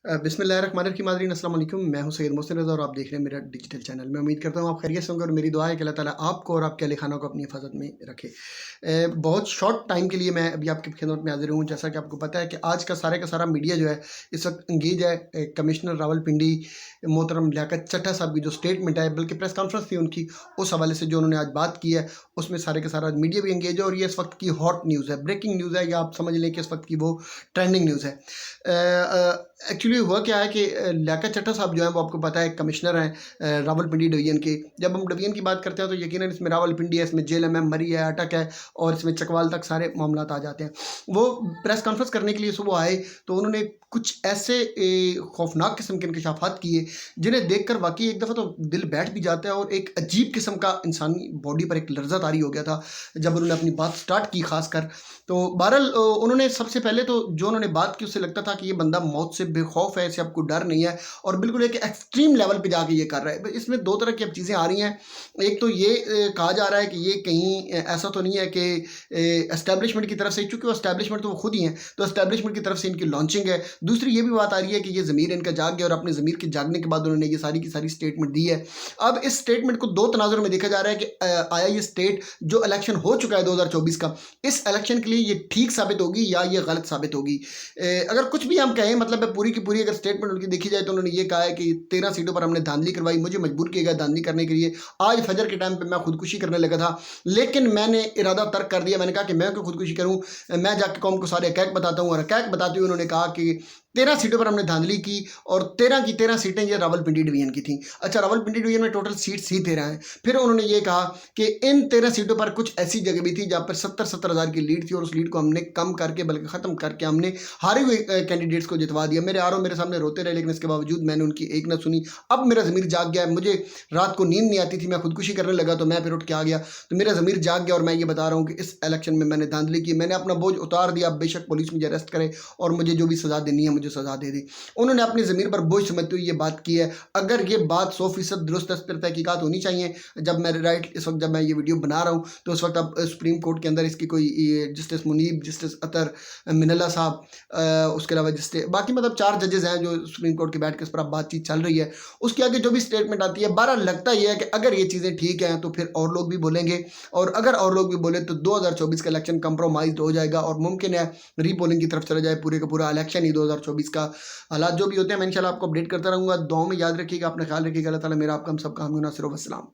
बिस्मिल्लाहिर्रहमानिर्रहीम मादरीन अस्सलाम वालेकुम। मैं हूं सैयद मोहसिन रज़ा और आप देख रहे हैं मेरा डिजिटल चैनल। मैं उम्मीद करता हूं आप खैरियत से होंगे और मेरी दुआ है कि अल्लाह ताला आपको और आपके अहले खाना को अपनी हिफाजत में रखे। बहुत शॉर्ट टाइम के लिए मैं अभी आपकी खिदमत में हाज़िर हूं। जैसा कि आपको पता है कि आज का सारा मीडिया जो है इस वक्त एंगेज है कमिश्नर रावलपिंडी मोहतरम लियाकत चट्टा साहब की जो स्टेटमेंट है, बल्कि प्रेस कॉन्फ्रेंस थी उनकी, उस हवाले से जो उन्होंने आज बात की है उसमें सारे का सारा मीडिया भी एंगेज है और ये इस वक्त की हॉट न्यूज़ है, ब्रेकिंग न्यूज़ है, या आप समझ लें कि इस वक्त की वो ट्रेंडिंग न्यूज़ है। एक्चुअली हुआ क्या है कि लियाकत चट्टा साहब जो हैं वो आपको पता है कमिश्नर हैं रावलपिंडी डिवीज़न के। जब हम डिवीज़न की बात करते हैं तो यकीनन इसमें रावलपिंडी है, इसमें जेएलएमएम, मरी है, अटक है और इसमें चकवाल तक सारे मामलात आ जाते हैं। वो प्रेस कॉन्फ्रेंस करने के लिए सुबह आए तो उन्होंने कुछ ऐसे खौफनाक किस्म के इंकशाफात किए जिन्हें देखकर वाकई एक दफ़ा तो दिल बैठ भी जाता है और एक अजीब किस्म का इंसानी बॉडी पर एक लर्जा तारी हो गया था जब उन्होंने अपनी बात स्टार्ट की। खासकर तो बहरहाल उन्होंने सबसे पहले तो जो उन्होंने बात की उससे लगता था कि ये बंदा मौत से बेखौफ है, इसे आपको डर नहीं है और बिल्कुल एक एक्सट्रीम लेवल पे जाके ये कर रहा है। इसमें दो तरह की अब चीज़ें आ रही हैं। एक तो ये कहा जा रहा है कि ये कहीं ऐसा तो नहीं है कि एस्टैब्लिशमेंट की तरफ से, चूंकि वो एस्टैब्लिशमेंट तो वो खुद ही हैं, तो एस्टैब्लिशमेंट की तरफ से इनकी लॉन्चिंग है। दूसरी ये भी बात आ रही है कि ये ज़मीर इनका जाग गया और अपने ज़मीर के जागने के बाद उन्होंने ये सारी की सारी स्टेटमेंट दी है। अब इस स्टेटमेंट को दो तनाजुर में देखा जा रहा है कि आया ये स्टेट जो इलेक्शन हो चुका है 2024 का, इस इलेक्शन के लिए ये ठीक साबित होगी या ये गलत साबित होगी। अगर कुछ भी हम कहें, मतलब पूरी की पूरी अगर स्टेटमेंट उनकी देखी जाए तो उन्होंने ये कहा है कि 13 सीटों पर हमने धांधली करवाई, मुझे मजबूर किया गया धांधली करने के लिए। आज फजर के टाइम पे मैं खुदकुशी करने लगा था, लेकिन मैंने इरादा तर्क कर दिया। मैंने कहा कि मैं क्यों खुदकुशी करूं, मैं जाके कौम को सारे हकैक बताता हूं। और हकैक बताते हुए उन्होंने कहा कि 13 सीटों पर हमने धांधली की और 13 की 13 सीटें ये रावलपिंडी डिवीजन की थी। अच्छा, रावलपिंडी डिवीजन में टोटल सीट्स ही 13 हैं। फिर उन्होंने ये कहा कि इन 13 सीटों पर कुछ ऐसी जगह भी थी जहाँ पर 70-70 हज़ार की लीड थी और उस लीड को हमने कम करके, बल्कि ख़त्म करके, हमने हारे हुए कैंडिडेट्स को जितवा दिया। मेरे आरओ मेरे सामने रोते रहे, लेकिन इसके बावजूद मैंने उनकी एक न सुनी। अब मेरा ज़मीर जाग गया है, मुझे रात को नींद नहीं आती थी, मैं खुदकुशी करने लगा तो मैं फिर उठ के आ गया। तो मेरा ज़मीर जाग गया और मैं ये बता रहा हूँ कि इस इलेक्शन में मैंने धांधली की, मैंने अपना बोझ उतार दिया। बेशक पुलिस मुझे अरेस्ट करे और मुझे जो भी सज़ा देनी है मुझे सज़ा दे दे। उन्होंने अपनी ज़मीर पर बोझ समझते हुए ये बात की है। अगर ये बात 100% दुरुस्त है, इस पर तहकीकात होनी चाहिए। जब मैं इस वक्त जब मैं ये वीडियो बना रहा हूँ तो उस वक्त अब सुप्रीम कोर्ट के अंदर इसकी कोई जस्टिस मुनीब, जस्टिस अतर, मिनल्ला साहब, उसके अलावा जस्टिस बाकी मतलब 4 जजेस हैं जो सुप्रीम कोर्ट के बैठ के इस पर अब बातचीत चल रही है। उसके आगे जो भी स्टेटमेंट आती है, बारह लगता ही है कि अगर ये चीज़ें ठीक हैं तो फिर और लोग भी बोलेंगे, और अगर और लोग भी बोले तो 2024 का इलेक्शन कंप्रोमाइज़ हो जाएगा और मुमकिन है रीपोलिंग की तरफ चला जाए। पूरे का पूरा इलेक्शन ही 2024 का, हालात जो भी होते हैं मैं इंशाल्लाह आपको अपडेट करता रहूँगा। दुआओं में याद रखिएगा, अपना ख्याल रखिएगा। अल्लाह ताला मेरा आपका हम सबका हामी नासिर व अस्सलाम।